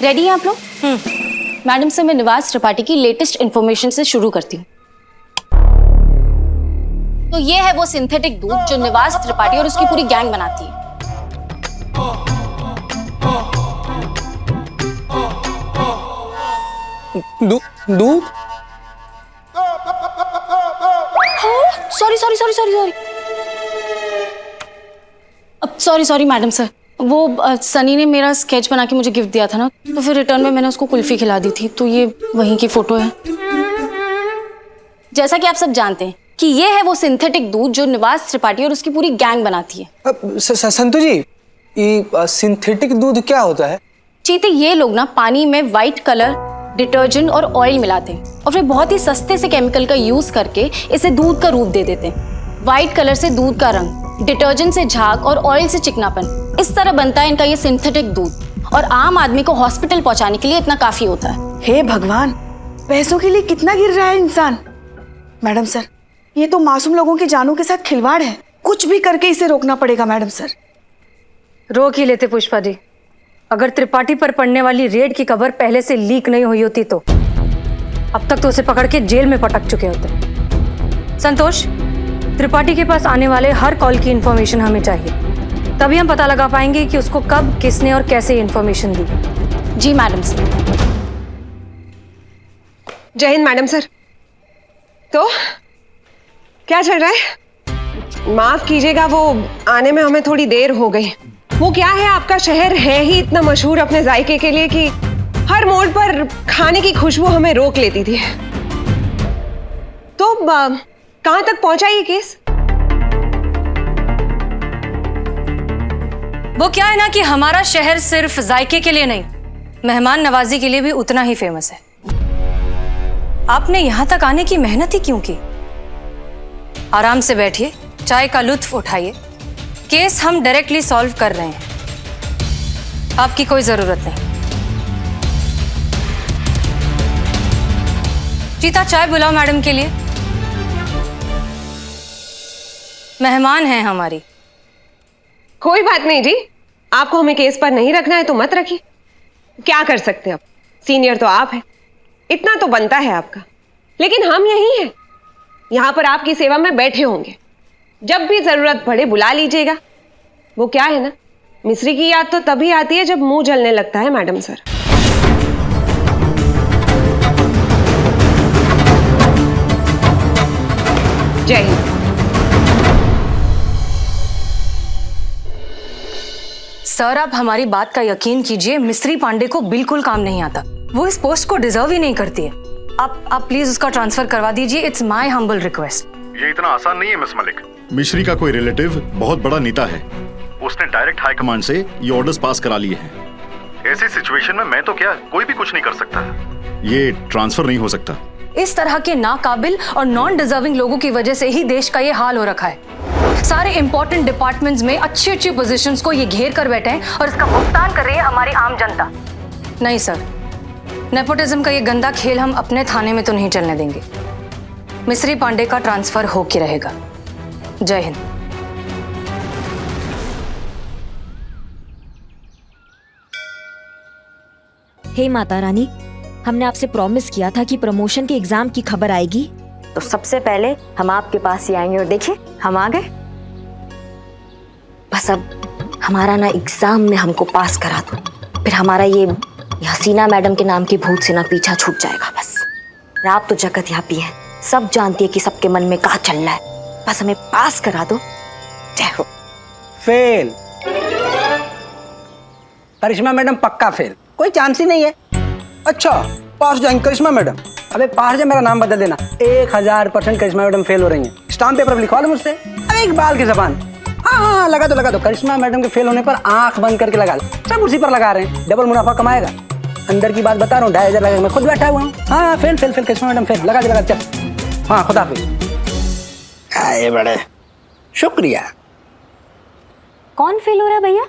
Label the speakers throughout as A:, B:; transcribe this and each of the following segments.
A: Ready हैं आप लोग? मैडम से मैं निवास त्रिपाठी की लेटेस्ट इंफॉर्मेशन से शुरू करती हूँ। तो ये है वो सिंथेटिक दूध जो निवास त्रिपाठी और उसकी पूरी गैंग बनाती है।
B: दूध?
A: सॉरी सॉरी मैडम सर, वो सनी ने मेरा स्केच बना के मुझे गिफ्ट दिया था ना, तो फिर रिटर्न में मैंने उसको कुल्फी खिला दी थी, तो ये वहीं की फोटो है। जैसा कि आप सब जानते हैं कि ये है वो सिंथेटिक दूध जो निवास त्रिपाठी और उसकी पूरी गैंग बनाती है।
B: संतु जी, ये सिंथेटिक दूध क्या होता है?
A: चीते, ये लोग ना पानी में व्हाइट कलर, डिटर्जेंट और ऑयल मिलाते हैं और फिर बहुत ही सस्ते से केमिकल का यूज करके इसे दूध का रूप दे देते हैं। व्हाइट कलर से दूध का रंग, डिटर्जेंट से झाग और ऑयल से चिकनापन, इस तरह बनता है इनका ये सिंथेटिक दूध, और आम आदमी को हॉस्पिटल पहुंचाने के लिए इतना काफी होता है।
C: हे भगवान, पैसों के लिए कितना गिर रहा है इंसान। मैडम सर, ये तो मासूम लोगों की जानों के साथ खिलवाड़ है, कुछ भी करके इसे रोकना पड़ेगा। मैडम सर,
D: रोक ही लेते पुष्पा जी। अगर त्रिपाठी पर पड़ने वाली रेड की खबर पहले से लीक नहीं हुई होती तो अब तक तो उसे पकड़ के जेल में पटक चुके होते। संतोष, त्रिपाठी के पास आने वाले हर कॉल की इंफॉर्मेशन हमें चाहिए, तभी हम पता लगा पाएंगे कि उसको कब, किसने और कैसे इंफॉर्मेशन दी।
A: जी मैडम सर।
E: जय हिंद मैडम सर। तो क्या चल रहा है? माफ कीजिएगा, वो आने में हमें थोड़ी देर हो गई। वो क्या है, आपका शहर है ही इतना मशहूर अपने जायके के लिए कि हर मोड़ पर खाने की खुशबू हमें रोक लेती थी। तो कहां तक पहुंचा ये केस?
D: वो क्या है ना कि हमारा शहर सिर्फ जायके के लिए नहीं, मेहमान नवाजी के लिए भी उतना ही फेमस है। आपने यहां तक आने की मेहनत ही क्यों की? आराम से बैठिए, चाय का लुत्फ उठाइए। केस हम डायरेक्टली सॉल्व कर रहे हैं, आपकी कोई जरूरत नहीं। चीता, चाय बुलाओ मैडम के लिए, मेहमान हैं हमारी।
E: कोई बात नहीं जी, आपको हमें केस पर नहीं रखना है तो मत रखिए। क्या कर सकते हैं, अब सीनियर तो आप हैं, इतना तो बनता है आपका। लेकिन हम यही हैं, यहां पर आपकी सेवा में बैठे होंगे, जब भी जरूरत पड़े बुला लीजिएगा। वो क्या है ना, मिस्री की याद तो तभी आती है जब मुंह जलने लगता है मैडम सर। जय हिंद।
D: सर, आप हमारी बात का यकीन कीजिए, मिस्री पांडे को बिल्कुल काम नहीं आता। वो इस पोस्ट को डिजर्व ही नहीं करती है। आप प्लीज उसका ट्रांसफर करवा दीजिए। It's my humble request.
F: ये इतना आसान नहीं है मिस मलिक। मिश्री का कोई रिलेटिव बहुत बड़ा नेता है, उसने डायरेक्ट हाई कमांड से ये ऑर्डर्स पास करा लिए हैं। ऐसी सिचुएशन में मैं तो क्या, कोई भी कुछ नहीं कर सकता। ये ट्रांसफर नहीं हो सकता।
D: इस तरह के नाकाबिल और नॉन डिजर्विंग लोगों की वजह से ही देश का ये हाल हो रखा है। सारे इंपॉर्टेंट डिपार्टमेंट्स में अच्छी अच्छी पोजीशंस को ये घेर कर बैठे हैं और इसका भुगतान कर रही है हमारी आम जनता। नहीं सर, नेपोटिज्म का ये गंदा खेल हम अपने थाने में तो नहीं चलने देंगे। मिस्री पांडे का ट्रांसफर हो के रहेगा। जय हिंद।
G: हे माता रानी, हमने आपसे प्रॉमिस किया था कि प्रमोशन के एग्जाम की खबर आएगी, तो सबसे पहले हम आपके पास ही आएंगे, और देखिए हम आ गए। बस अब हमारा ना एग्जाम में हमको पास करा दो, फिर हमारा ये हसीना मैडम के नाम की भूत से ना पीछा छूट जाएगा। बस आप तो जगत यापी है, सब जानती है कि सबके मन में क्या चल रहा है। बस हमें पास करा दो। जय हो।
B: फेल। करिश्मा मैडम पक्का फेल, कोई चांस ही नहीं है। अच्छा, पास जाएंगे करिश्मा मैडम? अबे पास जा, मेरा नाम बदल देना। 1000% करिश्मा मैडम फेल हो रही हैं। स्टाम्प पेपर लिखवा लो मुझसे। अरे एक बाल की जबान। हाँ, लगा दो। करिश्मा मैडम के फेल होने पर आंख बंद करके लगा लो। सब उसी पर लगा रहे हैं, डबल मुनाफा कमाएगा। अंदर की बात बता रहा हूँ, 2500 लगा, मैं खुद बैठा हुआ हूँ। हाँ, फेल करिश्मा मैडम फेल। लगा दे, चल। हाँ, खुदा हाफिज। आए बड़े, शुक्रिया।
G: कौन फेल हो रहा है भैया?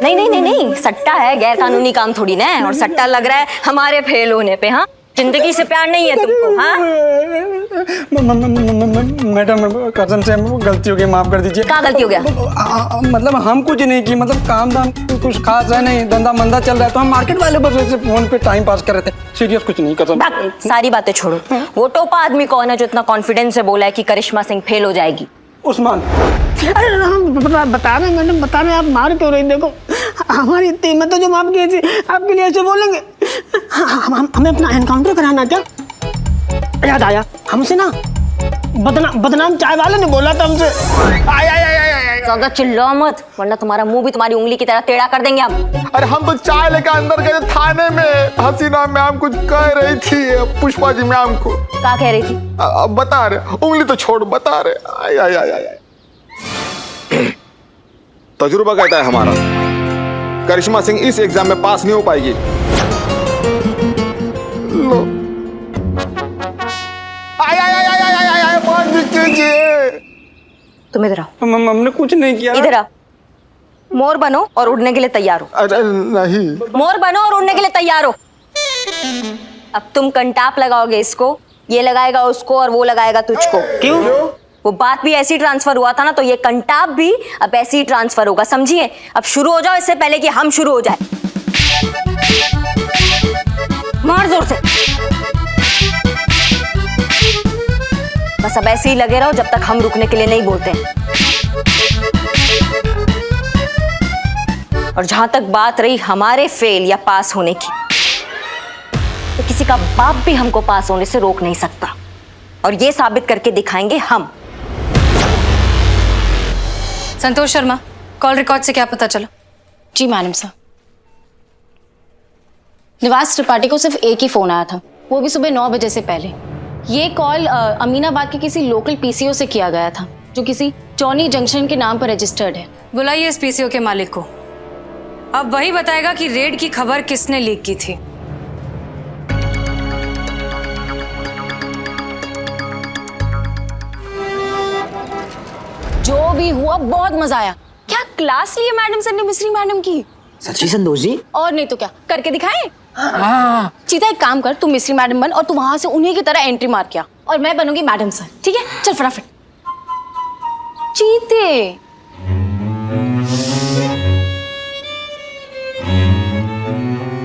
G: नहीं, सट्टा है, गैर कानूनी काम थोड़ी ना है। और सट्टा लग रहा है हमारे फेल होने पे। हाँ, जिंदगी से प्यार नहीं है तुमको? हाँ,
B: मैडम कसम से गलती हो गई, माफ कर दीजिए।
G: क्या गलती हो गया?
B: मतलब हम कुछ नहीं की, मतलब काम धाम कुछ खास है नहीं, धंधा मंदा चल रहा है तो हम मार्केट वाले बस ऐसे फोन पे टाइम पास कर रहे थे, सीरियस कुछ नहीं। कसम।
G: सारी बातें छोड़ो, वो टोपा आदमी कौन है जो इतना कॉन्फिडेंस से बोला है कि करिश्मा सिंह फेल हो जाएगी?
B: उस्मान।
H: अरे बता रहे मैडम, बता रहे, आप मार क्यों रही? देखो हमारी इतनी हिम्मत है जो माफ की थी, आपके लिए ऐसे बोलेंगे? हमें अपना एनकाउंटर कराना क्या? याद आया, हमसे ना बदनाम चाय वाले ने बोला था हमसे।
G: ज्यादा चिल्लाओ मत, वरना तुम्हारा मुंह भी तुम्हारी उंगली की तरह टेढ़ा कर देंगे हम।
I: अरे हम तो चाय लेकर अंदर गए थाने में, हसीना मैम कुछ कह रही थी पुष्पा जी मैम को।
G: क्या कह रही थी?
I: अब बता रहे, उंगली तो छोड़, बता रहे। आय आय आय आय। तजुर्बा कहता है हमारा करिश्मा सिंह इस एग्जाम में पास नहीं हो पाएगी। लो। आय आय आय आय आय आय, बंद कीजिए।
G: तुम इधर आओ।
B: हमने कुछ नहीं किया।
G: इधर आओ। मोर बनो और उड़ने के लिए तैयार हो।
I: अरे नहीं।
G: मोर बनो और उड़ने के लिए तैयार हो। अब तुम कंटाप लगाओगे इसको, ये लगाएगा उसको और वो लगाएगा तुझको।
H: क्यों?
G: वो बात भी ऐसी ट्रांसफर हुआ था ना, तो ये कंटाप भी अब ऐसे ही ट्रांसफर होगा, समझिए? अब शुरू हो जाओ इससे पहले कि हम शुरू हो जाए। मार जोर से। बस अब ऐसे ही लगे रहो जब तक हम रुकने के लिए नहीं बोलते हैं। और जहां तक बात रही हमारे फेल या पास होने की, तो किसी का बाप भी हमको पास होने से रोक नहीं सकता, और ये साबित करके दिखाएंगे हम।
D: संतोष शर्मा, कॉल रिकॉर्ड से क्या पता चला?
A: जी मैडम साहब, निवास त्रिपाठी को सिर्फ एक ही फोन आया था, वो भी सुबह 9 बजे से पहले। ये कॉल अमीनाबाद के किसी लोकल पीसीओ से किया गया था, जो किसी चौनी जंक्शन के नाम पर रजिस्टर्ड है।
D: बुलाइए इस पीसीओ के मालिक को, अब वही बताएगा कि रेड की खबर किसने लीक की थी।
A: जो भी हुआ बहुत मजा आया। क्या क्लास ली है मैडम सर ने मिस्री मैडम की।
H: सच्ची संतोष जी?
A: और नहीं तो क्या, करके दिखाएं? चीता एक काम कर, तू मिस्री मैडम बन और तू वहां से उन्हीं की तरह एंट्री मार के आ, और मैं बनूंगी मैडम सर, ठीक है? चल फटाफट। चीते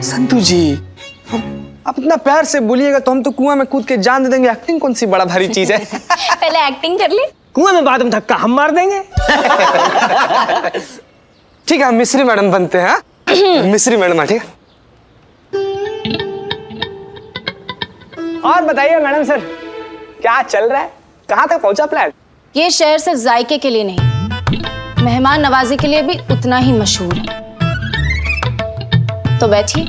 B: संतू जी, आप इतना प्यार से बोलिएगा तो हम तो कुआं में कूद के जान दे देंगे। एक्टिंग कौन सी बड़ा भारी चीज है।
A: पहले एक्टिंग कर ले।
H: कुआं में बाद में धक्का हम मार देंगे।
B: ठीक है, हम मिस्री मैडम बनते हैं। मिस्री मैडम, ठीक है?
H: और बताइए मैडम सर, क्या चल रहा है? कहाँ तक पहुंचा प्लान?
A: ये शहर सिर्फ जायके के लिए नहीं, मेहमान नवाजी के लिए भी उतना ही मशहूर है। तो बैठिए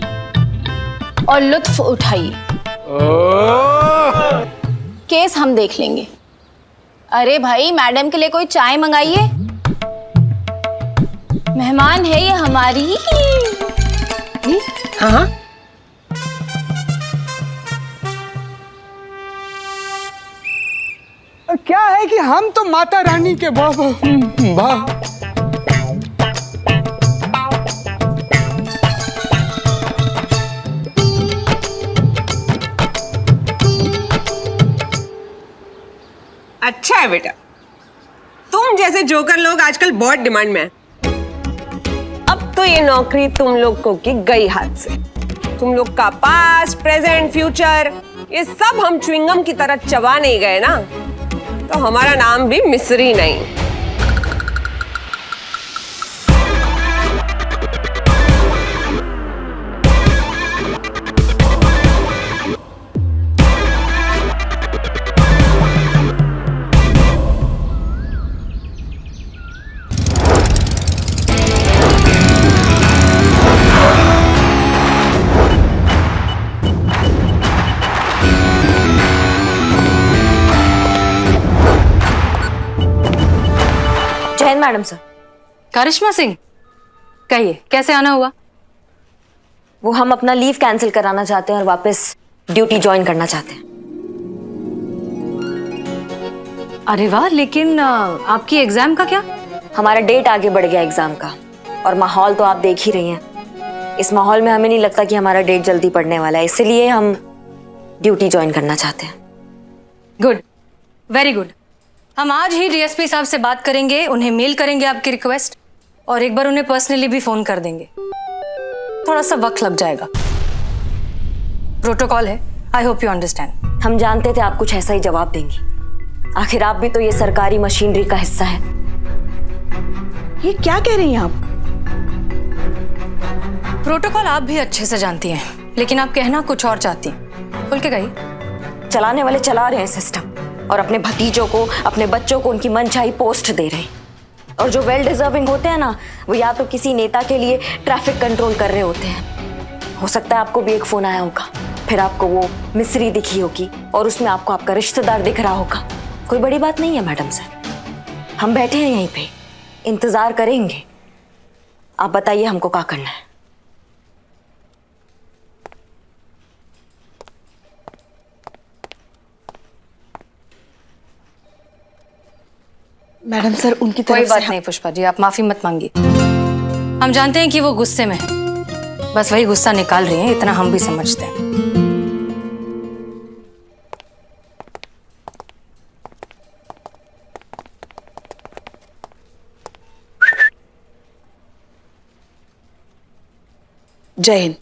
A: और लुत्फ उठाइए। केस हम देख लेंगे। अरे भाई, मैडम के लिए कोई चाय मंगाइए, मेहमान है ये हमारी।
H: हाँ।
B: क्या है कि हम तो माता रानी के बाबा।
E: अच्छा है बेटा, तुम जैसे जोकर लोग आजकल बहुत डिमांड में हैं। अब तो ये नौकरी तुम लोगों की गई हाथ से। तुम लोग का पास्ट, प्रेजेंट, फ्यूचर, ये सब हम च्युइंगम की तरह चबा नहीं गए ना, तो हमारा नाम भी मिस्री नहीं।
G: Madam sir.
D: करिश्मा सिंह, कहिए कैसे आना हुआ?
G: वो हम अपना लीव कैंसिल कराना चाहते हैं और वापस ड्यूटी ज्वाइन करना चाहते हैं।
D: अरे वाह, लेकिन आपकी एग्जाम का क्या?
G: हमारा डेट आगे बढ़ गया एग्जाम का, और माहौल तो आप देख ही रही हैं। इस माहौल में हमें नहीं लगता कि हमारा डेट जल्दी पड़ने वाला है, इसलिए हम ड्यूटी ज्वाइन करना चाहते हैं।
D: Good, very good. हम आज ही डीएसपी साहब से बात करेंगे, उन्हें मेल करेंगे आपकी रिक्वेस्ट, और एक बार उन्हें पर्सनली भी फोन कर देंगे। थोड़ा सा वक्त लग जाएगा, प्रोटोकॉल है। I hope you understand.
G: हम जानते थे आप कुछ ऐसा ही जवाब देंगी, आखिर आप भी तो ये सरकारी मशीनरी का हिस्सा है।
C: ये क्या कह रही हैं आप?
D: प्रोटोकॉल आप भी अच्छे से जानती हैं, लेकिन आप कहना कुछ और चाहती हैं। खुल के कहिए।
G: चलाने वाले चला रहे हैं सिस्टम, और अपने भतीजों को, अपने बच्चों को उनकी मनचाही पोस्ट दे रहे हैं। और जो वेल डिजर्विंग होते हैं ना, वो या तो किसी नेता के लिए ट्रैफिक कंट्रोल कर रहे होते हैं। हो सकता है आपको भी एक फोन आया होगा, फिर आपको वो मिस्री दिखी होगी और उसमें आपको आपका रिश्तेदार दिख रहा होगा। कोई बड़ी बात नहीं है मैडम सर, हम बैठे हैं यहीं पे, इंतजार करेंगे। आप बताइए हमको क्या करना है।
C: मैडम सर, उनकी
D: कोई
C: तरफ
D: बात
C: से
D: नहीं पुष्पा जी, आप माफी मत मांगिए। हम जानते हैं कि वो गुस्से में है, बस वही गुस्सा निकाल रही हैं, इतना हम भी समझते हैं।
C: जय हिंद।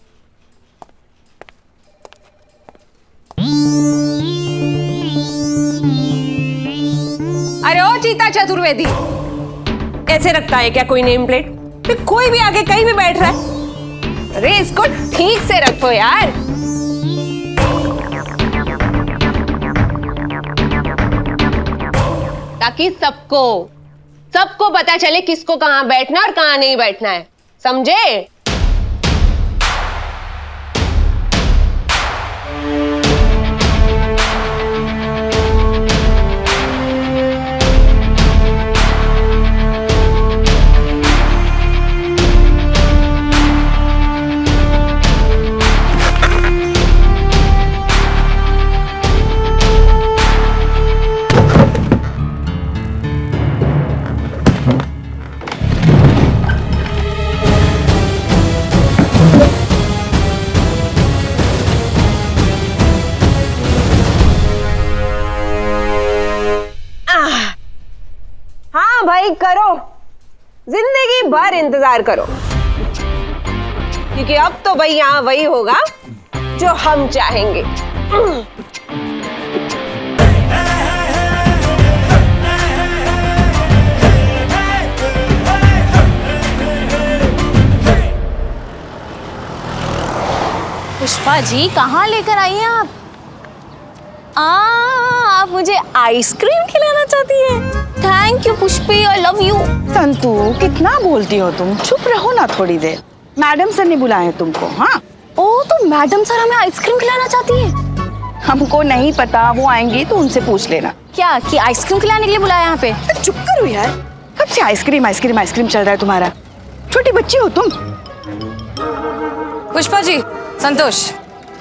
E: अरे ओ चीता चतुर्वेदी, ऐसे रखता है क्या कोई नेम प्लेट? फिर कोई भी आगे कहीं भी बैठ रहा है। अरे इसको ठीक से रखो यार। ताकि सबको पता चले किसको कहां बैठना और कहां नहीं बैठना है, समझे? भाई करो, जिंदगी भर इंतजार करो, क्योंकि अब तो भाई यहाँ वही होगा जो हम चाहेंगे।
A: पुष्पा जी कहाँ लेकर आई हैं आप? आप मुझे आइसक्रीम खिलाना चाहती हैं? Thank you Pushpi, I love you.
C: Santu, कितना बोलती हो तुम? चुप रहो ना थोड़ी देर। मैडम सर ने बुलाया तुमको। हाँ,
A: ओह, तो मैडम सर हमें आइसक्रीम खिलाना चाहती हैं?
C: हमको नहीं पता, वो आएंगी तो उनसे पूछ लेना।
A: क्या कि आइसक्रीम खिलाने के लिए बुलाया यहाँ पे?
C: चुप करो यार, कब से आइसक्रीम आइसक्रीम आइसक्रीम चल रहा है तुम्हारा? छोटी बच्ची हो तुम।
D: पुष्पा जी, संतोष।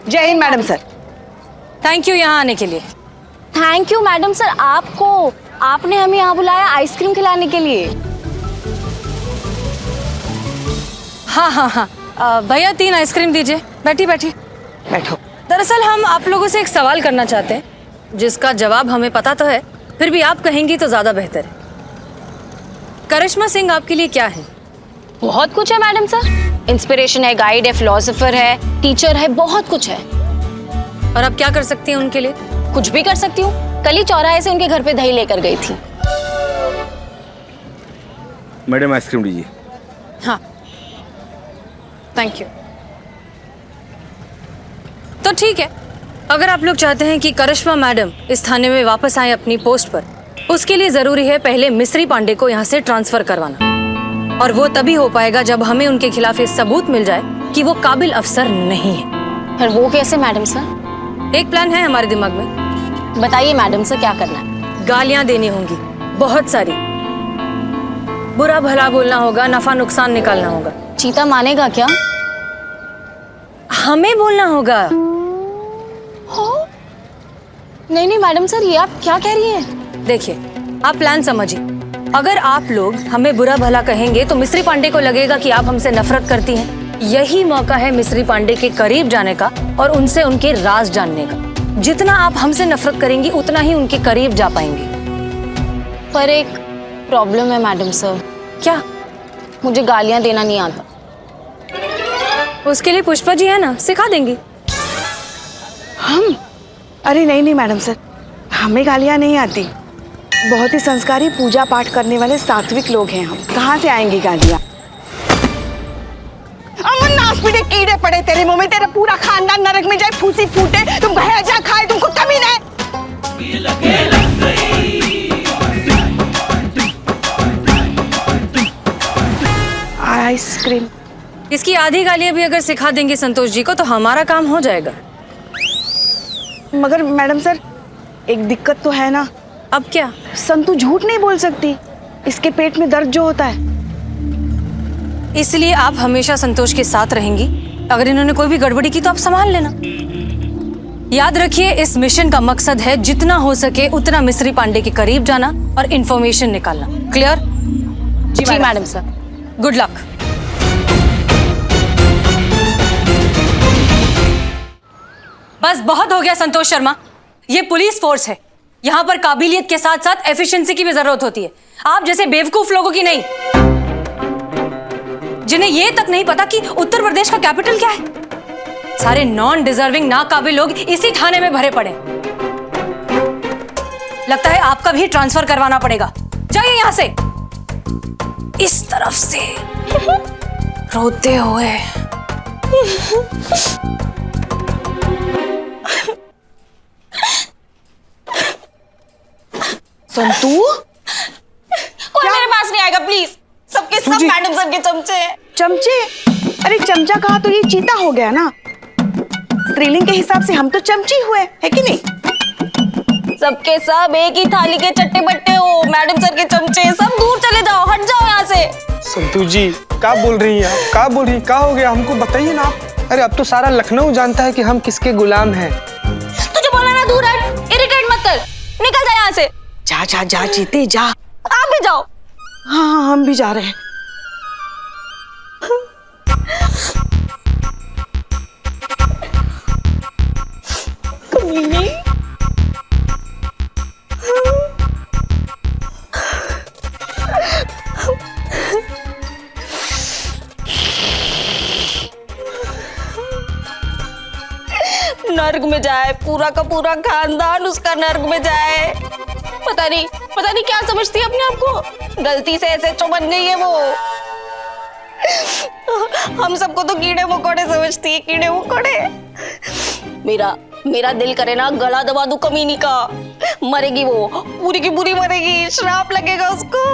C: जय Hind madam sir.
D: Thank you यहाँ आने के लिए।
A: थैंक यू मैडम सर आपको, आपने हमें यहाँ बुलाया आइसक्रीम खिलाने के लिए।
D: हाँ, भैया 3 आइसक्रीम दीजिए। बैठी
C: बैठो।
D: दरअसल हम आप लोगों से एक सवाल करना चाहते हैं, जिसका जवाब हमें पता तो है, फिर भी आप कहेंगी तो ज्यादा बेहतर है। करिश्मा सिंह आपके लिए क्या है?
A: बहुत कुछ है मैडम सर, इंस्पिरेशन है, गाइड है, फिलोसोफर है, टीचर है, बहुत कुछ है।
D: और आप क्या कर सकती हैं उनके लिए?
A: कुछ भी कर सकती हूँ। कल ही चौराहे से उनके घर पे दही लेकर गई थी।
B: मैडम आइसक्रीम लीजिए।
D: हाँ, थैंक यू। तो ठीक है, अगर आप लोग चाहते हैं कि करिश्मा मैडम इस थाने में वापस आए अपनी पोस्ट पर, उसके लिए जरूरी है पहले मिस्री पांडे को यहाँ से ट्रांसफर करवाना, और वो तभी हो पाएगा जब हमें उनके खिलाफ ये सबूत मिल जाए कि वो काबिल अफसर नहीं है।
A: पर वो कैसे मैडम सर?
D: एक प्लान है हमारे दिमाग में।
A: बताइए मैडम सर, क्या करना है?
D: गालियां देनी होंगी, बहुत सारी। बुरा भला बोलना होगा, नफा नुकसान निकालना होगा।
A: चीता मानेगा क्या?
D: हमें बोलना होगा।
A: नहीं मैडम सर, ये आप क्या कह रही हैं?
D: देखिए, आप प्लान समझिए। अगर आप लोग हमें बुरा भला कहेंगे तो मिस्री पांडे को लगेगा कि आप हमसे नफरत करती हैं। यही मौका है मिस्री पांडे के करीब जाने का और उनसे उनके राज जानने का। जितना आप हमसे नफरत करेंगी उतना ही उनके करीब जा पाएंगे।
A: पर एक प्रॉब्लम है मैडम सर।
D: क्या?
A: मुझे गालियां देना नहीं आता।
D: उसके लिए पुष्पा जी है ना, सिखा देंगी।
C: हम? अरे नहीं नहीं मैडम सर, हमें गालियाँ नहीं आती। बहुत ही संस्कारी पूजा पाठ करने वाले सात्विक लोग हैं हम, कहाँ से आएंगी गालियाँ? अमन नाश पीटे कीड़े पड़े तेरे मुंह में, तेरा पूरा खानदान नरक में जाए, फूसी फूटे, तुम भैजा खाए, तुमको कमी नहीं। आइसक्रीम।
D: इसकी आधी गालियां भी अगर सिखा देंगे संतोष जी को तो हमारा काम हो जाएगा।
C: मगर मैडम सर एक दिक्कत तो है ना।
D: अब क्या?
C: संतू झूठ नहीं बोल सकती, इसके पेट में दर्द जो होता है।
D: इसलिए आप हमेशा संतोष के साथ रहेंगी। अगर इन्होंने कोई भी गड़बड़ी की तो आप संभाल लेना। याद रखिए, इस मिशन का मकसद है जितना हो सके उतना मिस्री पांडे के करीब जाना और इंफॉर्मेशन निकालना। क्लियर?
A: जी मैडम सर।
D: Good luck. बस बहुत हो गया संतोष शर्मा, ये पुलिस फोर्स है। यहाँ पर काबिलियत के साथ साथ एफिशिएंसी की भी जरूरत होती है, आप जैसे बेवकूफ लोगों की नहीं, जिन्हें ये तक नहीं पता कि उत्तर प्रदेश का कैपिटल क्या है। सारे नॉन डिजर्विंग नाकाबिल लोग इसी थाने में भरे पड़े। लगता है आपका भी ट्रांसफर करवाना पड़ेगा। जाइए यहां से, इस तरफ से रोते हुए।
C: संतू
A: कोई मेरे पास नहीं आएगा प्लीज। सबके सब मैडम सर के चमचे हैं।
C: चमचे? अरे चमचा कहा तो ये चीता हो गया ना। स्त्रीलिंग के हिसाब से हम तो चमची हुए, है कि नहीं?
A: सबके सब एक ही थाली के चट्टे बट्टे हो। मैडम सर के चमचे, सब दूर चले जाओ, हट जाओ यहाँ से।
J: संतू जी क्या बोल रही हैं आप? क्या बोल रही हैं? क्या हो गया? हमको बताइए ना आप। अरे अब तो सारा लखनऊ जानता है कि हम किसके गुलाम हैं।
A: तुझे बोला ना दूर हट, इरिटेट मत कर, निकल जा यहाँ से।
C: जा जा जा जीते जा।
A: आप भी जाओ।
C: हाँ हाँ हम भी जा रहे हैं।
A: कमीनी। नर्क में जाए, पूरा का पूरा खानदान उसका नर्क में जाए। पता नहीं क्या समझती है अपने आप को। गलती से एसएचओ बन गई है वो। हम सबको तो कीड़े मकोड़े समझती है, कीड़े मकोड़े। मेरा दिल करे ना गला दबा दूं कमीनी का। मरेगी वो, पूरी की पूरी मरेगी, श्राप लगेगा उसको।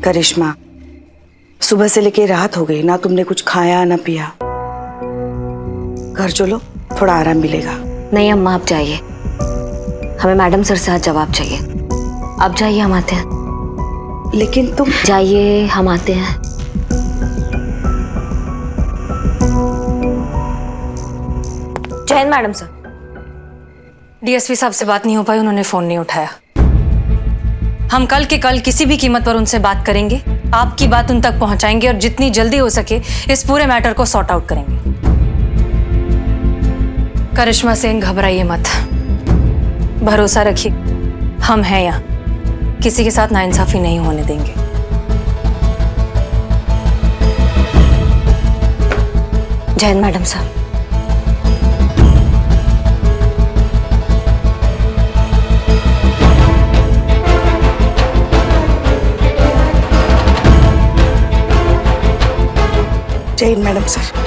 C: करिश्मा, सुबह से लेके रात हो गई ना, तुमने कुछ खाया ना पिया। घर चलो, थोड़ा आराम मिलेगा।
G: नहीं अम्मा आप जाइए, हमें मैडम सर से आज जवाब चाहिए। आप जाइए, हम आते हैं।
C: लेकिन तुम
G: जाइए, हम आते हैं। जय हिंद मैडम सर।
D: डीएसपी साहब से बात नहीं हो पाई, उन्होंने फोन नहीं उठाया। हम कल के कल किसी भी कीमत पर उनसे बात करेंगे, आपकी बात उन तक पहुंचाएंगे और जितनी जल्दी हो सके इस पूरे मैटर को सॉर्ट आउट करेंगे। करिश्मा सिंह घबराइए मत, भरोसा रखिए, हम हैं यहाँ, किसी के साथ नाइंसाफी नहीं होने देंगे।
G: जय हिंद मैडम साहब।
C: जय हिंद मैडम सर।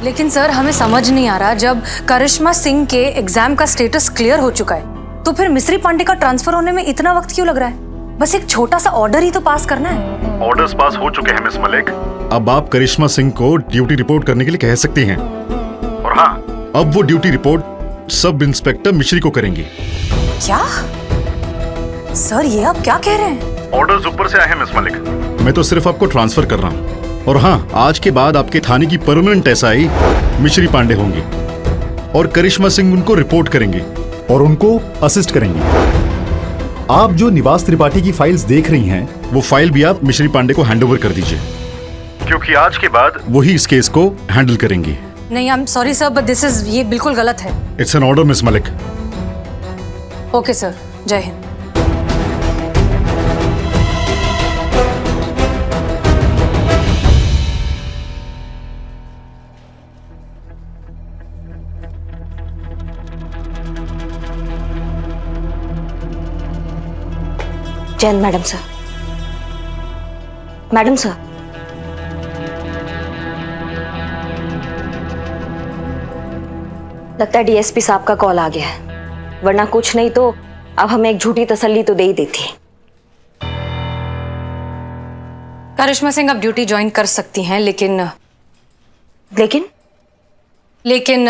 D: लेकिन सर हमें समझ नहीं आ रहा, जब करिश्मा सिंह के एग्जाम का स्टेटस क्लियर हो चुका है तो फिर मिस्री पांडे का ट्रांसफर होने में इतना वक्त क्यों लग रहा है? बस एक छोटा सा ऑर्डर ही तो पास करना है।
F: ऑर्डर्स पास हो चुके हैं मिस मलिक। अब आप करिश्मा सिंह को ड्यूटी रिपोर्ट करने के लिए कह सकती हैं। और हाँ, अब वो ड्यूटी रिपोर्ट सब इंस्पेक्टर मिश्री को करेंगी।
D: क्या सर, ये आप क्या कह रहे हैं?
F: ऑर्डर्स ऊपर से आए हैं मिस मलिक। मैं तो सिर्फ आपको ट्रांसफर कर रहा हूँ। और हाँ, आज के बाद आपके थाने की परमानेंट एसआई मिश्री पांडे होंगी और करिश्मा सिंह उनको रिपोर्ट करेंगी
K: और उनको असिस्ट करेंगी। आप जो निवास त्रिपाठी की फाइल्स देख रही हैं,
F: वो फाइल भी आप मिश्री पांडे को हैंडओवर कर दीजिए, क्योंकि आज के बाद वही इस केस को हैंडल करेंगी।
D: नहीं, I am sorry sir, but this is, ये बिल्कुल गलत है।
F: It's an order miss Malik.
D: Okay sir, जय हिंद।
G: Jain madam sir. Madam sir, लगता है डीएसपी साहब का कॉल आ गया है, वरना कुछ नहीं तो अब हमें एक झूठी तसल्ली तो दे ही देती।
D: करिश्मा सिंह अब ड्यूटी ज्वाइन कर सकती हैं, लेकिन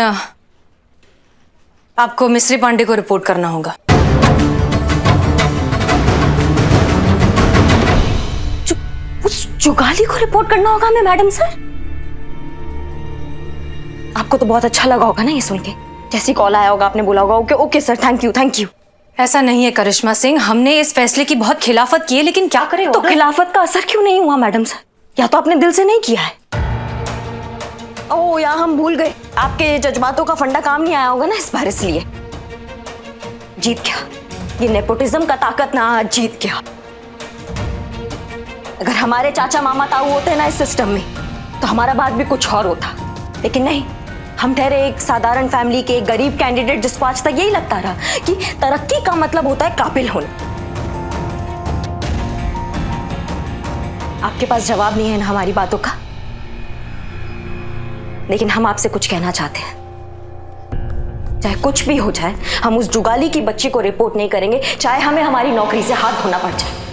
D: आपको मिश्री पांडे को रिपोर्ट करना होगा।
G: उस जुगाली को रिपोर्ट करना होगा हमें मैडम सर? आपको तो बहुत अच्छा लगा होगा ना ये सुन के। जैसी कॉल आया होगा आपने बोला होगा okay okay sir, thank you thank you.
D: ऐसा नहीं है करिश्मा सिंह, हमने इस फैसले की बहुत खिलाफत की है, लेकिन क्या करें?
G: तो खिलाफत का असर क्यों नहीं हुआ मैडम सर? या तो आपने दिल से नहीं किया है। ओह, या हम भूल गए, आपके जज्बातों का फंडा काम नहीं आया होगा ना इस बार, इसलिए जीत गया। ये नेपोटिज्म का ताकत ना आज जीत गया। अगर हमारे चाचा मामा ताऊ होते ना इस सिस्टम में तो हमारा बात भी कुछ और होता, लेकिन नहीं, हम ठहरे एक साधारण फैमिली के एक गरीब कैंडिडेट जिसको आज तक यही लगता रहा कि तरक्की का मतलब होता है काबिल होना। आपके पास जवाब नहीं है ना हमारी बातों का, लेकिन हम आपसे कुछ कहना चाहते हैं। चाहे कुछ भी हो जाए, हम उस जुगाली की बच्ची को रिपोर्ट नहीं करेंगे, चाहे हमें हमारी नौकरी से हाथ धोना पड़ जाए।